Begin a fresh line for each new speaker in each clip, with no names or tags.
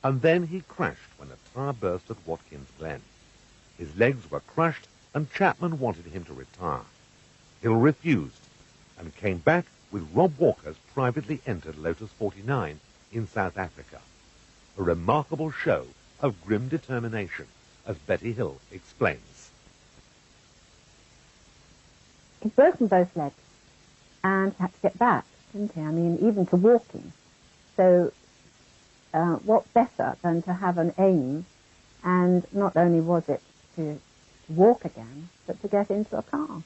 and then he crashed when a tyre burst at Watkins Glen. His legs were crushed, and Chapman wanted him to retire. Hill refused, and came back with Rob Walker's privately entered Lotus 49 in South Africa. A remarkable show of grim determination, as Betty Hill explains.
He'd broken both legs and had to get back, didn't he? I mean, even to walking. So what better than to have an aim, and not only was it to walk again, but to get into a car.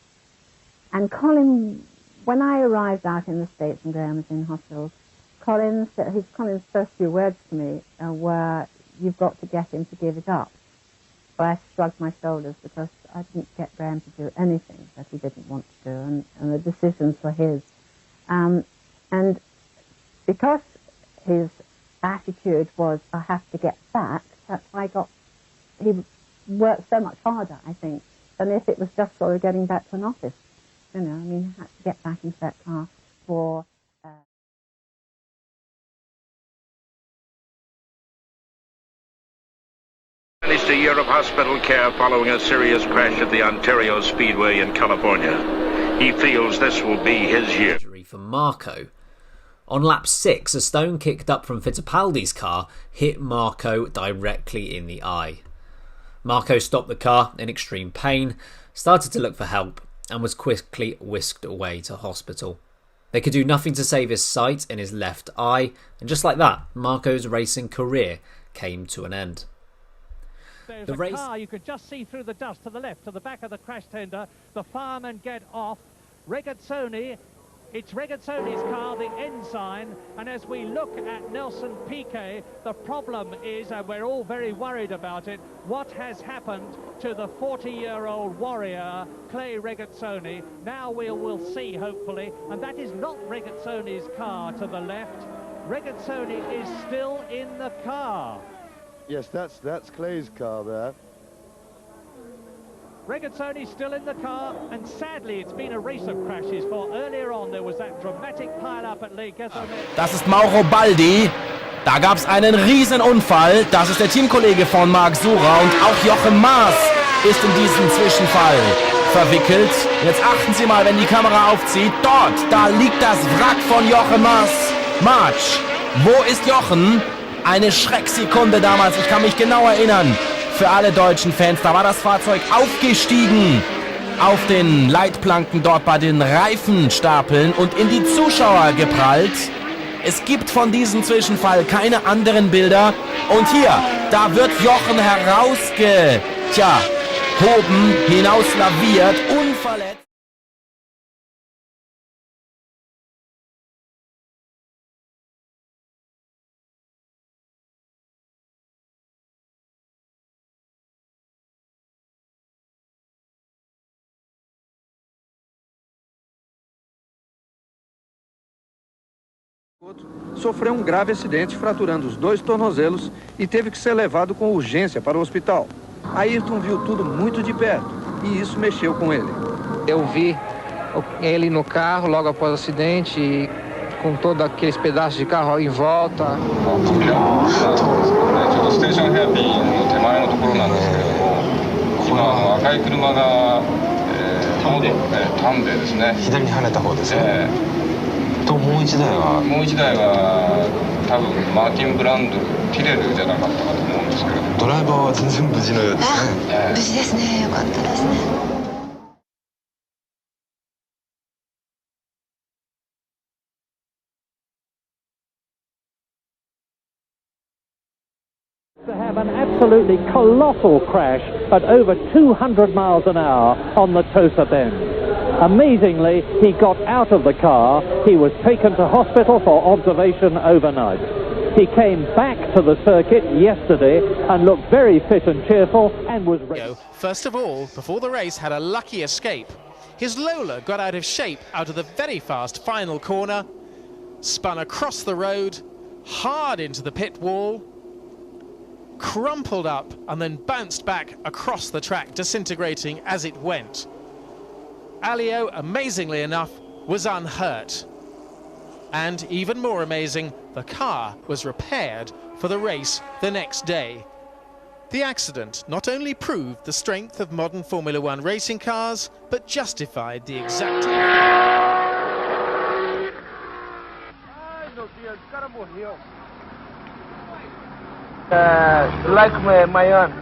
And Colin, when I arrived out in the States and Graham was in hospital, Colin's first few words to me were, "You've got to get him to give it up." But I shrugged my shoulders because I didn't get Graham to do anything that he didn't want to do, and the decisions were his. And because his attitude was, I have to get back, that's why he worked so much harder, I think, than if it was just sort of getting back to an office. You know, I mean, he had to get back into that car for...
Managed to Europe hospital care following a serious crash at the Ontario Speedway in California. He feels this will be his year.
For Marko. On lap 6, a stone kicked up from Fittipaldi's car hit Marko directly in the eye. Marko stopped the car in extreme pain, started to look for help, and was quickly whisked away to hospital. They could do nothing to save his sight in his left eye, and just like that, Marko's racing career came to an end.
There's a car, you could just see through the dust to the left, to the back of the crash tender. The firemen get off. Reggazoni, it's Regazzoni's car, the ensign, and as we look at Nelson Piquet, the problem is, and we're all very worried about it, what has happened to the 40-year-old warrior, Clay Regazzoni. Now we'll see, hopefully, and that is not Regazzoni's car to the left. Regazzoni is still in the car.
Yes, that's Clay's car there.
Regazzoni's still in the car, and sadly it's been a race of crashes, for earlier on there was that dramatic pile-up at Reggazoni.
Das ist Mauro Baldi. Da gab es einen Riesenunfall. Das ist der Teamkollege von Mark Sura, und auch Jochen Maas ist in diesen Zwischenfall verwickelt. Jetzt achten Sie mal, wenn die Kamera aufzieht. Dort, da liegt das Wrack von Jochen Maas. March, wo ist Jochen? Eine Schrecksekunde damals, ich kann mich genau erinnern. Für alle deutschen Fans, da war das Fahrzeug aufgestiegen auf den Leitplanken dort bei den Reifenstapeln und in die Zuschauer geprallt. Es gibt von diesem Zwischenfall keine anderen Bilder. Und hier, da wird Jochen hinausgehoben, hinauslaviert, unverletzt.
Sofreu grave acidente, fraturando os 2 tornozelos e teve que ser levado com urgência para o hospital. Ayrton viu tudo muito de perto e isso mexeu com ele.
Eu vi ele no carro logo após o acidente, e com todos aqueles pedaços de carro em volta.
To have an absolutely colossal crash at over 200 miles an hour on the Tosa Bend. Amazingly, he got out of the car. He was taken to hospital for observation overnight. He came back to the circuit yesterday and looked very fit and cheerful and was ready.
First of all, before the race, had a lucky escape. His Lola got out of shape out of the very fast final corner, spun across the road, hard into the pit wall, crumpled up and then bounced back across the track, disintegrating as it went. Alio, amazingly enough, was unhurt. And even more amazing, the car was repaired for the race the next day. The accident not only proved the strength of modern Formula One racing cars, but justified the exact...
Like my aunt.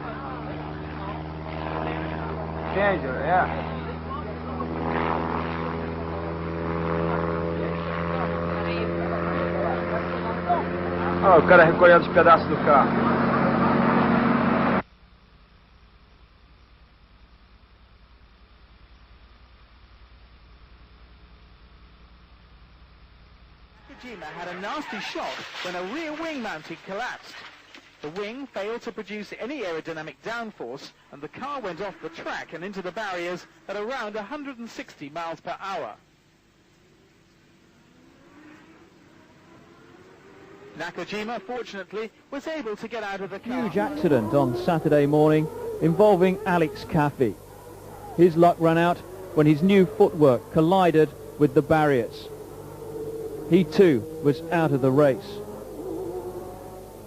Danger, yeah. Oh, o cara recolhendo os pedaços do carro.
Nakajima had a nasty shock when a rear wing mounting collapsed. The wing failed to produce any aerodynamic downforce, and the car went off the track and into the barriers at around 160 miles per hour. Nakajima, fortunately, was able to get out of the car.
Huge accident on Saturday morning involving Alex Caffey. His luck ran out when his new footwork collided with the barriers. He too was out of the race.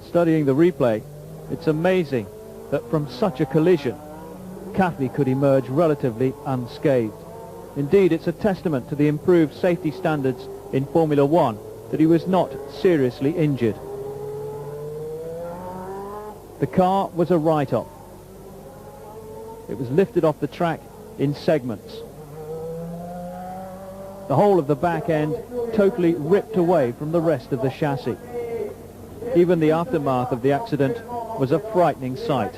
Studying the replay, it's amazing that from such a collision, Caffey could emerge relatively unscathed. Indeed, it's a testament to the improved safety standards in Formula One that he was not seriously injured. The car was a write-off. It was lifted off the track in segments. The whole of the back end totally ripped away from the rest of the chassis. Even the aftermath of the accident was a frightening sight.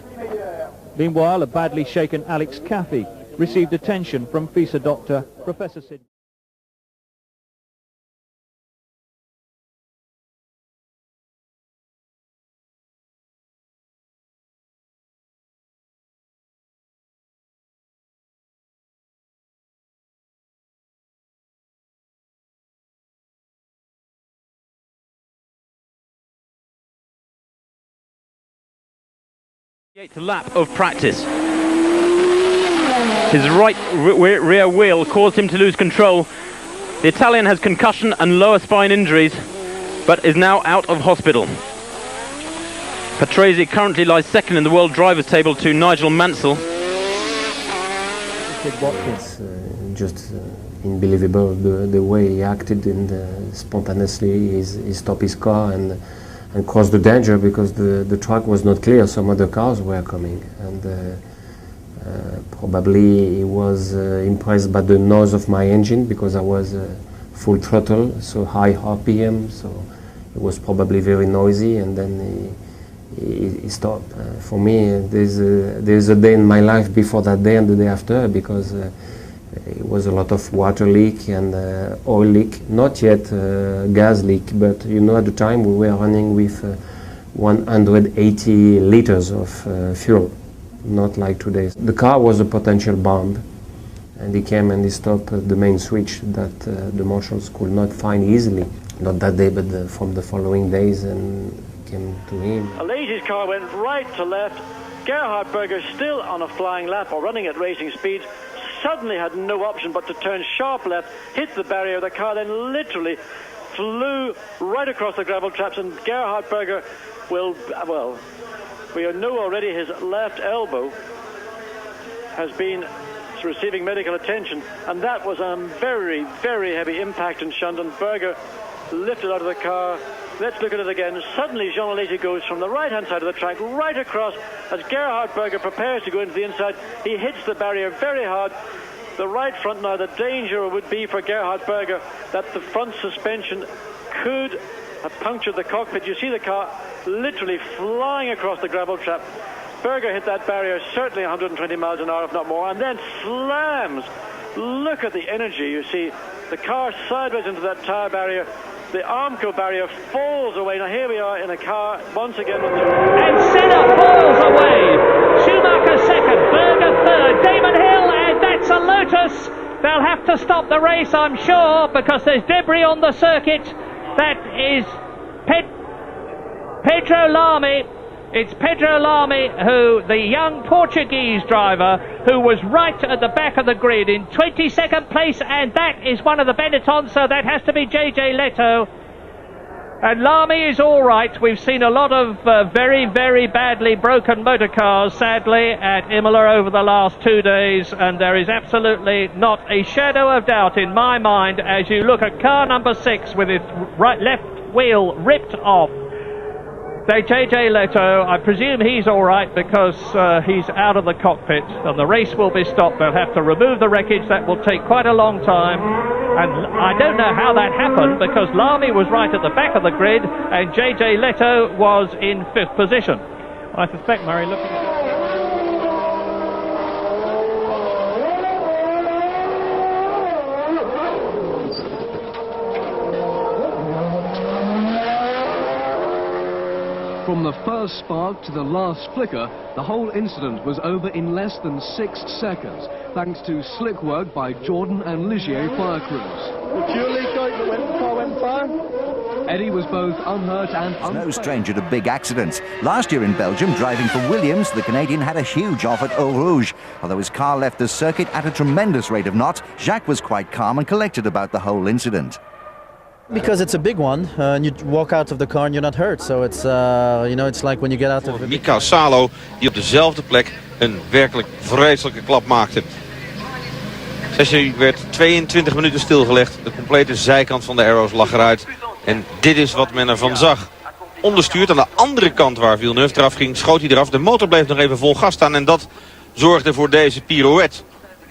Meanwhile, a badly shaken Alex Caffey received attention from FISA doctor Professor Sid.
Lap of practice. His right rear wheel caused him to lose control. The Italian has concussion and lower spine injuries, but is now out of hospital. Patrese currently lies second in the world drivers table to Nigel Mansell.
It's just unbelievable the way he acted, and spontaneously he stopped his car and caused the danger because the track was not clear. Some other cars were coming, and probably he was impressed by the noise of my engine because I was full throttle, so high RPM, so it was probably very noisy, and then he stopped. For me, there's a day in my life before that day and the day after, because it was a lot of water leak and oil leak, not yet gas leak, but you know, at the time we were running with 180 liters of fuel, not like today. The car was a potential bomb, and he came and he stopped the main switch that the marshals could not find easily, not that day but from the following days, and came to him.
Alesi's car went right to left. Gerhard Berger, still on a flying lap or running at racing speeds, suddenly had no option but to turn sharp left, hit the barrier. The car then literally flew right across the gravel traps, and Gerhard Berger will, well, we know already his left elbow has been receiving medical attention, and that was a very, very heavy impact and shunt, and Berger lifted out of the car. Let's look at it again. Suddenly Jean Alesi goes from the right-hand side of the track right across as Gerhard Berger prepares to go into the inside. He hits the barrier very hard. The right front now, the danger would be for Gerhard Berger that the front suspension could have punctured the cockpit. You see the car literally flying across the gravel trap. Berger hit that barrier certainly 120 miles an hour, if not more, and then slams. Look at the energy. You see the car sideways into that tire barrier. The Armco barrier falls away. Now here we are in a car once again.
And Senna falls away. Schumacher second, Berger third, Damon Hill, and that's a Lotus. They'll have to stop the race, I'm sure, because there's debris on the circuit. That is Pedro Lamy. It's Pedro Lamy, who, the young Portuguese driver, who was right at the back of the grid in 22nd place, and that is one of the Benettons, so that has to be JJ Leto. And Lamy is all right. We've seen a lot of very, very badly broken motor cars, sadly, at Imola over the last 2 days, and there is absolutely not a shadow of doubt in my mind as you look at car number 6 with its left wheel ripped off. JJ Leto, I presume he's all right because he's out of the cockpit and the race will be stopped. They'll have to remove the wreckage. That will take quite a long time. And I don't know how that happened because Lamy was right at the back of the grid and JJ Leto was in 5th position. I suspect, Murray, looking at...
From the first spark to the last flicker, the whole incident was over in less than 6 seconds, thanks to slick work by Jordan and Ligier fire crews.
The fuel leak when the car went fire?
Eddie was both unhurt and
no stranger to big accidents. Last year in Belgium, driving for Williams, the Canadian had a huge off at Eau Rouge. Although his car left the circuit at a tremendous rate of knots, Jacques was quite calm and collected about the whole incident.
Because it's a big one, and you walk out of the car and you're not hurt. So it's, you know, it's like when you get out of...
Mika Salo, die op dezelfde plek een werkelijk vreselijke klap maakte. De sessie werd 22 minuten stilgelegd. De complete zijkant van de aero's lag eruit. En dit is wat men ervan zag. Onderstuurd aan de andere kant waar Villeneuve eraf ging, schoot hij eraf. De motor bleef nog even vol gas staan en dat zorgde voor deze pirouette.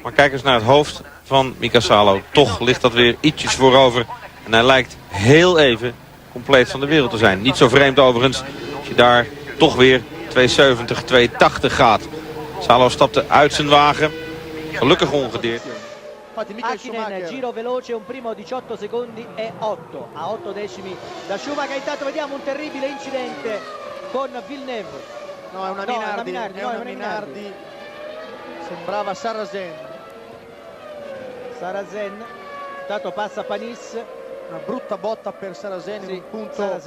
Maar kijk eens naar het hoofd van Mika Salo. Toch ligt dat weer ietsjes voorover. En hij lijkt heel even compleet van de wereld te zijn. Niet zo vreemd overigens als je daar toch weer 270, 280 gaat. Salo stapte uit zijn wagen. Gelukkig ongedeerd.
Macchina in giro veloce, un primo 18 secondi e 8 a 8 decimi da Schumacher. Intanto vediamo un terribile incidente con Villeneuve.
No, è una Minardi. Sembrava Sarrazin.
Intanto passa Panis.
Una brutta botta per Sarrazin, sì, in un punto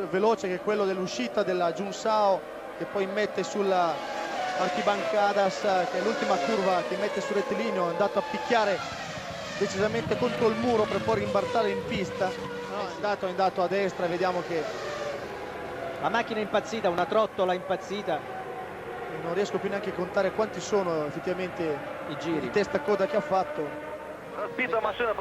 veloce che è quello dell'uscita della Junsao che poi mette sulla Arquibancadas, che è l'ultima curva che mette sul rettilineo, è andato a picchiare decisamente contro il muro per poi rimbalzare in pista. No, è andato a destra e vediamo che
la macchina è impazzita, una trottola impazzita.
Non riesco più neanche a contare quanti sono effettivamente i giri di testa coda che ha fatto.
Разбита машина.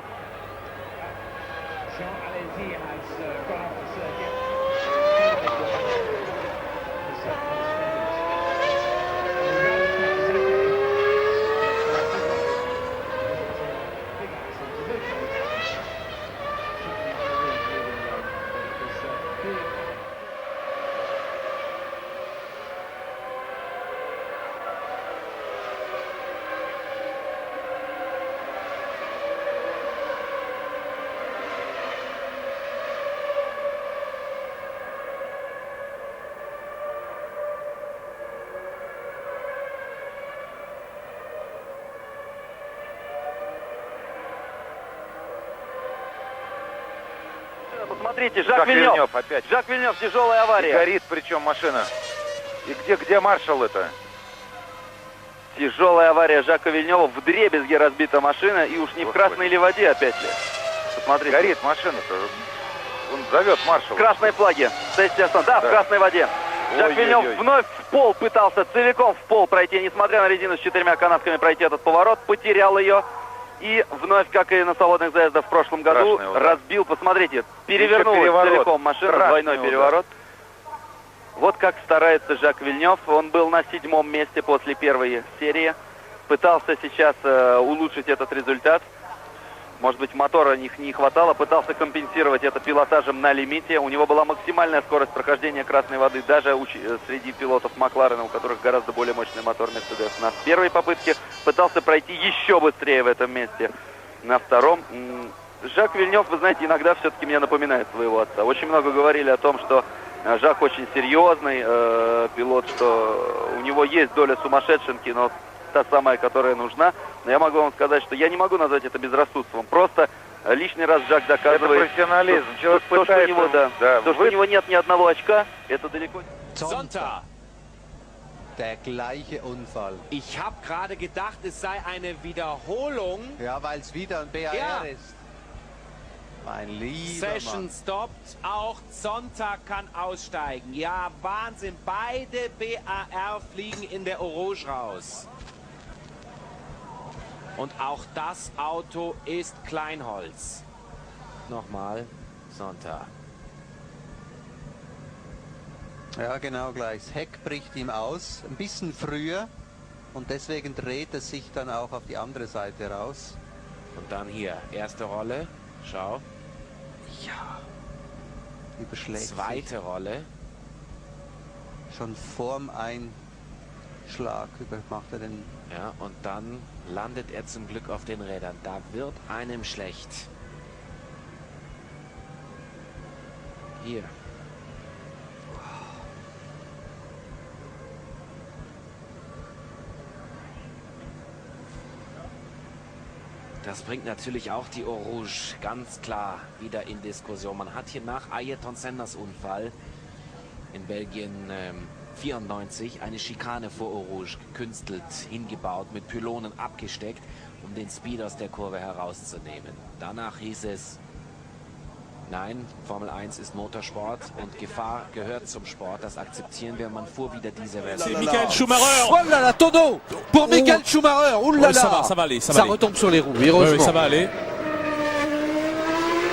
Посмотрите, Жак Вильнёв опять. Жак Вильнёв, тяжелая авария. И горит причем машина. И где маршал это? Тяжелая авария Жака Вильнёва. Вдребезги разбита машина. И уж не в красной ли воде опять ли. Посмотрите. Горит машина-то. Он зовет маршала. Красные флаги. Да, в красной воде. Жак Вильнёв вновь в пол пытался целиком в пол пройти. Несмотря на резину с 4 канавками пройти этот поворот. Потерял ее. И вновь, как и на свободных заездах в прошлом году, разбил, посмотрите, перевернул целиком машину, двойной переворот. Вот как старается Жак Вильнёв. Он был на 7-м месте после первой серии. Пытался сейчас улучшить этот результат. Может быть, мотора не хватало. Пытался компенсировать это пилотажем на лимите. У него была максимальная скорость прохождения красной воды. Даже среди пилотов Макларена, у которых гораздо более мощный мотор Мерседес. На первой попытке пытался пройти еще быстрее в этом месте. На втором. Жак Вильнёв, вы знаете, иногда все-таки мне напоминает своего отца. Очень много говорили о том, что Жак очень серьезный пилот, что у него есть доля сумасшедшенки, но та самая, которая нужна. Но я могу вам сказать, что я не могу назвать это безрассудством. Просто лишний раз Жак доказывает, это профессионализм. Что у него нет ни одного очка, это далеко не...
Sonntag. Der gleiche Unfall. Ich habe gerade gedacht, es sei eine Wiederholung.
Ja, weil es wieder ein BAR ist.
Mein lieber
Session
Mann.
stoppt, auch Sonntag kann aussteigen. Ja, Wahnsinn, beide BAR fliegen in der Orange raus. Und auch das Auto ist Kleinholz. Nochmal, Sonntag.
Ja, genau gleich. Das Heck bricht ihm aus, ein bisschen früher. Und deswegen dreht es sich dann auch auf die andere Seite raus.
Und dann hier, erste Rolle, schau.
Ja. Überschlägt
Zweite
sich.
Rolle.
Schon vorm Einschlag macht er den...
Ja, und dann landet er zum Glück auf den Rädern. Da wird einem schlecht. Hier. Das bringt natürlich auch die Orange ganz klar wieder in Diskussion. Man hat hier nach Ayrton Sennas Unfall in Belgien 94 eine Schikane vor Orange gekünstelt hingebaut, mit Pylonen abgesteckt, um den Speed aus der Kurve herauszunehmen. Danach hieß es, nein, Formel 1 ist Motorsport und Gefahr gehört zum Sport. Das akzeptieren wir. Man fuhr wieder diese Version.
C'est Michael Schumacher.
Oh là là, tonneau pour Michael Schumacher. Oh là là.
Ça va aller,
ça retombe sur les roues.
Oui, ça va aller.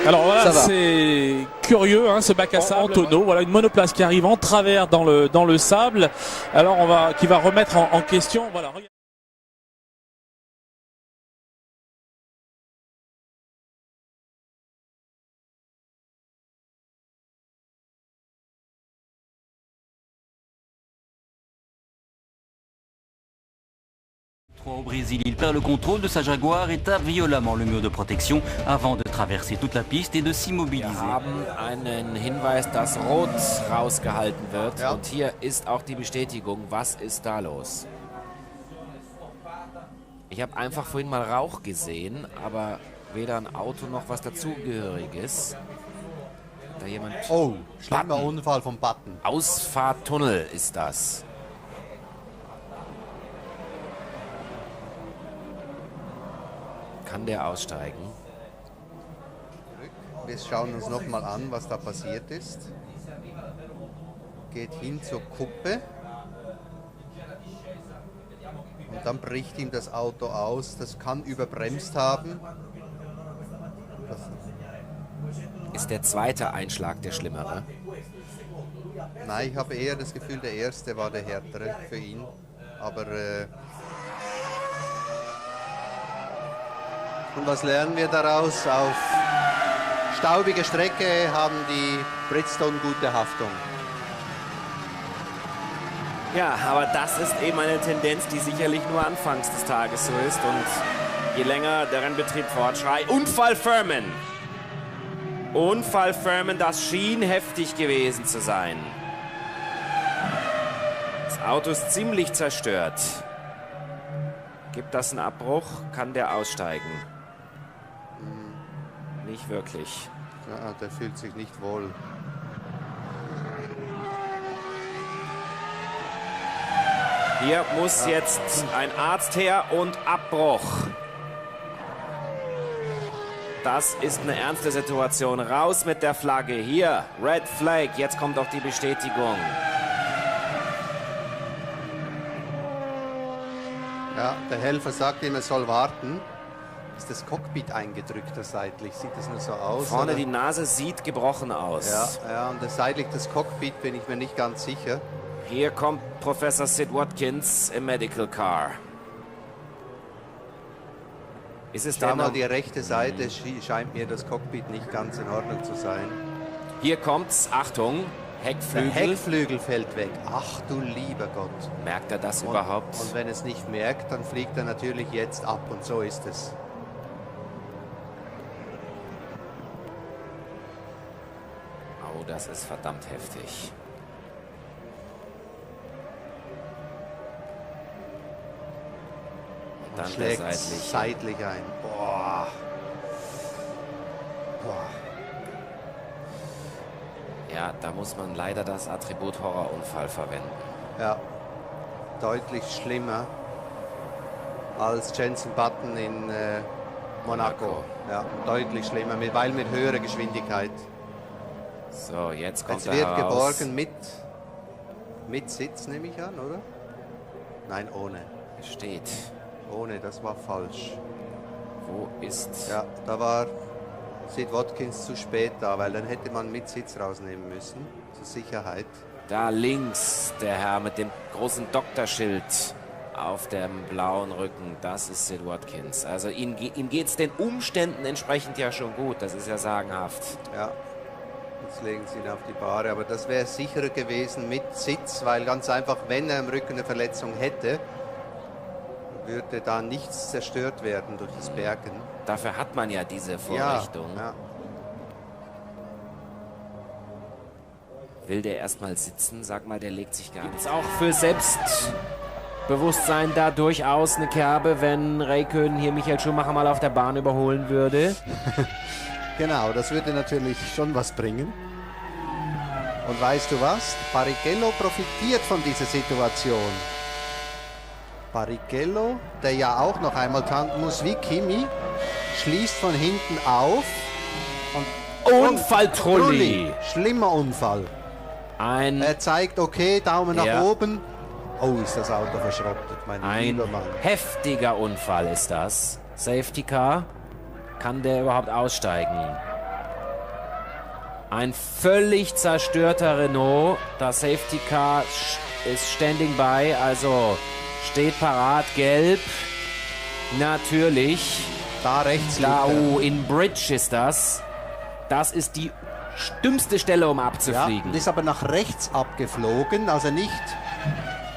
Alors voilà, c'est curieux, hein, ce bac à sable en tonneau. Voilà une monoplace qui arrive en travers dans le sable. Alors qui va remettre en question. Voilà.
Au Brésil, il perd le contrôle de sa Jaguar et tape violemment le mur de protection avant de traverser toute la piste et de s'immobiliser.
Wir haben einen Hinweis, dass Rot rausgehalten wird. Ja. Und hier ist auch die Bestätigung. Was ist da los? Ich habe einfach vorhin mal Rauch gesehen, aber weder ein Auto noch was dazugehöriges. Da jemand...
Oh, schlimmer Unfall vom Button.
Ausfahrtunnel ist das. Kann der aussteigen?
Wir schauen uns noch mal an, was da passiert ist. Geht hin zur Kuppe. Und dann bricht ihm das Auto aus. Das kann überbremst haben.
Ist der zweite Einschlag der schlimmere?
Nein, ich habe eher das Gefühl, der erste war der härtere für ihn. Aber... Und was lernen wir daraus? Auf staubige Strecke haben die Bridgestone gute Haftung.
Ja, aber das ist eben eine Tendenz, die sicherlich nur anfangs des Tages so ist. Und je länger der Rennbetrieb fortschreitet... Unfall Furman! Unfall Furman, das schien heftig gewesen zu sein. Das Auto ist ziemlich zerstört. Gibt das einen Abbruch? Kann der aussteigen? Nicht wirklich.
Ja, der fühlt sich nicht wohl.
Hier muss jetzt ein Arzt her und Abbruch. Das ist eine ernste Situation. Raus mit der Flagge. Hier, Red Flag. Jetzt kommt auch die Bestätigung.
Ja, der Helfer sagt ihm, er soll warten. Ist das Cockpit eingedrückt, das seitlich? Sieht das nur so aus?
Vorne
oder?
Die Nase sieht gebrochen aus.
Ja, und das seitlich das Cockpit bin ich mir nicht ganz sicher.
Hier kommt Professor Sid Watkins im Medical Car. Ist es
Schau
da
mal,
noch?
die rechte Seite scheint mir das Cockpit nicht ganz in Ordnung zu sein.
Hier kommt's, Achtung, Heckflügel.
Der Heckflügel fällt weg. Ach du lieber Gott.
Merkt er das überhaupt?
Und wenn es nicht merkt, dann fliegt er natürlich jetzt ab und so ist es.
Oh, das ist verdammt heftig. Und dann
schlägt
der
seitlich ein. Boah. Boah.
Ja, da muss man leider das Attribut Horrorunfall verwenden.
Ja, deutlich schlimmer als Jenson Button in Monaco. Ja, deutlich schlimmer, weil mit höherer Geschwindigkeit.
So, jetzt kommt
er
heraus.
Jetzt wird geborgen mit Sitz, nehme ich an, oder? Nein, ohne.
Steht.
Ohne, das war falsch.
Wo ist...
Ja, da war Sid Watkins zu spät da, weil dann hätte man mit Sitz rausnehmen müssen, zur Sicherheit.
Da links der Herr mit dem großen Doktorschild auf dem blauen Rücken, das ist Sid Watkins. Also ihm geht es den Umständen entsprechend ja schon gut, das ist ja sagenhaft.
Ja, jetzt legen sie ihn auf die Bahre, aber das wäre sicherer gewesen mit Sitz, weil ganz einfach, wenn er am Rücken eine Verletzung hätte, würde da nichts zerstört werden durch das Bergen.
Dafür hat man ja diese Vorrichtung.
Ja.
Will der erstmal sitzen? Sag mal, der legt sich gar nicht. Ist auch für Selbstbewusstsein da durchaus eine Kerbe, wenn Räikkönen hier Michael Schumacher mal auf der Bahn überholen würde?
Genau, das würde natürlich schon was bringen. Und weißt du was? Barrichello profitiert von dieser Situation. Barrichello, der ja auch noch einmal tanken muss wie Kimi, schließt von hinten auf.
Unfall Trulli.
Schlimmer Unfall. Er zeigt, okay, Daumen nach oben. Oh, ist das Auto verschrottet, mein lieber Mann.
Heftiger Unfall ist das. Safety Car. Kann der überhaupt aussteigen? Ein völlig zerstörter Renault. Das Safety Car ist standing by, also steht parat, gelb. Natürlich.
Da rechts.
In Bridge ist das. Das ist die dümmste Stelle, um abzufliegen.
Ja, ist aber nach rechts abgeflogen, also nicht,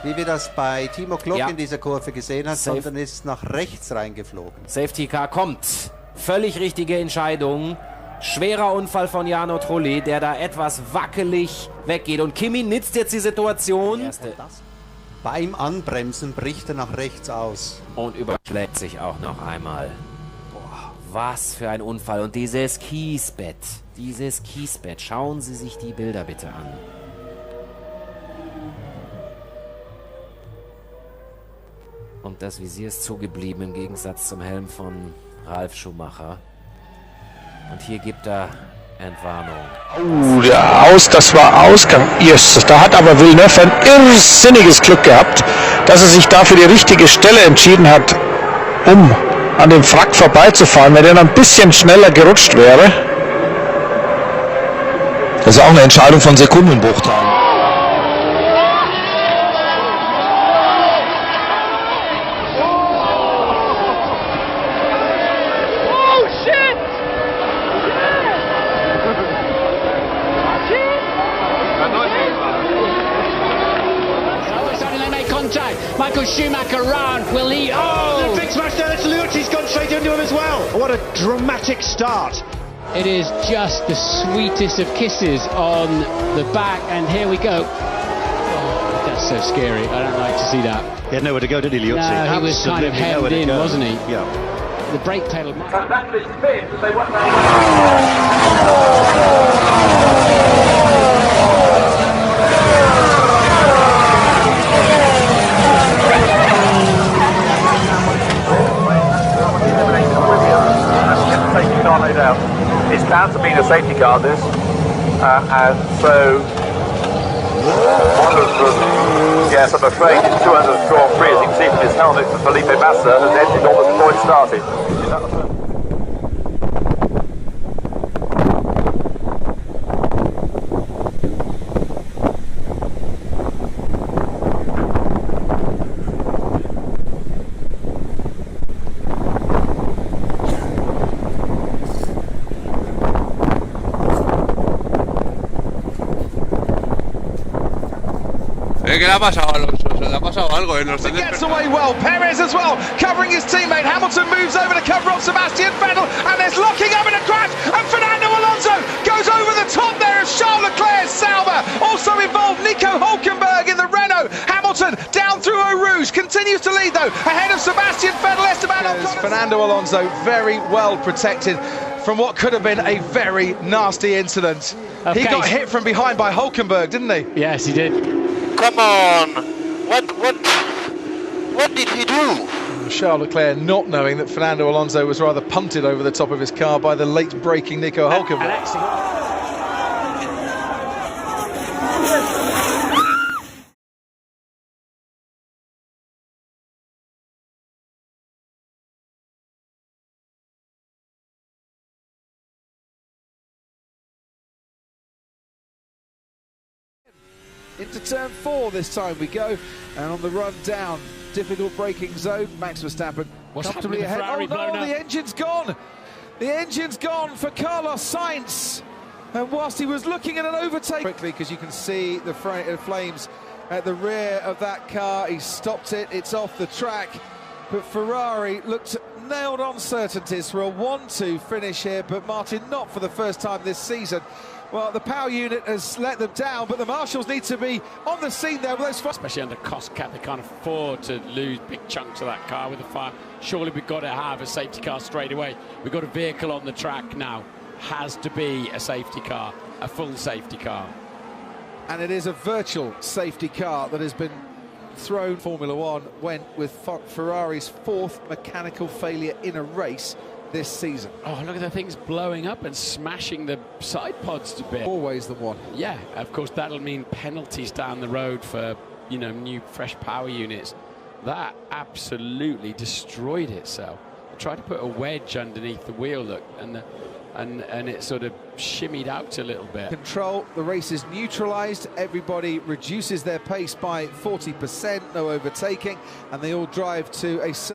wie wir das bei Timo Glock in dieser Kurve gesehen haben, sondern ist nach rechts reingeflogen.
Safety Car kommt. Völlig richtige Entscheidung. Schwerer Unfall von Jarno Trulli, der da etwas wackelig weggeht. Und Kimi nutzt jetzt die Situation.
Beim Anbremsen bricht er nach rechts aus.
Und überschlägt sich auch noch einmal. Boah, was für ein Unfall. Und dieses Kiesbett. Schauen Sie sich die Bilder bitte an. Und das Visier ist zugeblieben im Gegensatz zum Helm von Ralf Schumacher. Und hier gibt er Entwarnung.
Oh, das war Ausgang. Yes, da hat aber Villeneuve ein irrsinniges Glück gehabt, dass er sich da für die richtige Stelle entschieden hat, um an dem Wrack vorbeizufahren. Wenn er noch ein bisschen schneller gerutscht wäre.
Das ist auch eine Entscheidung von Sekundenbruchteilen.
Michael Schumacher round, will he? Oh!
The big smash there, that's Lewis, he's gone straight into him as well. What a dramatic start.
It is just the sweetest of kisses on the back, and here we go. Oh, that's so scary, I don't like to see that.
He had nowhere to go, did he, Liuzzi?
No, he was kind of hemmed in, wasn't he?
Yeah.
The brake pedal...
It's bound to be a safety car, this, and so one of them, yes, I'm afraid it's 200 Grand Prix, as you can see from his helmet, for Felipe Massa has ended almost before it started. Is that the first?
Que le ha pasado a Alonso, se le ha pasado algo en los
Gets away well, Perez as well, covering his teammate. Hamilton moves over to cover off Sebastian Vettel, and there's locking up in a crash, and Fernando Alonso goes over the top there as Charles Leclerc's Sauber. Also involved Nico Hülkenberg in the Renault. Hamilton down through Eau Rouge, continues to lead though, ahead of Sebastian Vettel. Esteban Ocon. Fernando Alonso very well protected from what could have been a very nasty incident. Okay. He got hit from behind by Hülkenberg, didn't he?
Yes, he did.
Come on! What did he do?
Charles Leclerc not knowing that Fernando Alonso was rather punted over the top of his car by the late braking Nico Hülkenberg. Into turn 4 this time we go, and on the run down, difficult braking zone, Max Verstappen comfortably ahead. Oh no, the engine's gone! The engine's gone for Carlos Sainz, and whilst he was looking at an overtake quickly, because you can see the flames at the rear of that car, he stopped it, it's off the track, but Ferrari looked nailed on certainties for a 1-2 finish here, but Martin, not for the first time this season. Well, the power unit has let them down, but the marshals need to be on the scene there with those...
Especially under cost cap, they can't afford to lose big chunks of that car with the fire. Surely we've got to have a safety car straight away. We've got a vehicle on the track now. Has to be a safety car, a full safety car.
And it is a virtual safety car that has been thrown. Formula One went with Ferrari's 4th mechanical failure in a race this season.
Oh, look at the things blowing up and smashing the side pods to bits.
Always the one.
Yeah, of course, that'll mean penalties down the road for, you know, new fresh power units. That absolutely destroyed itself. I tried to put a wedge underneath the wheel, look, and it sort of shimmied out a little bit.
Control, the race is neutralized, everybody reduces their pace by 40%, no overtaking, and they all drive to a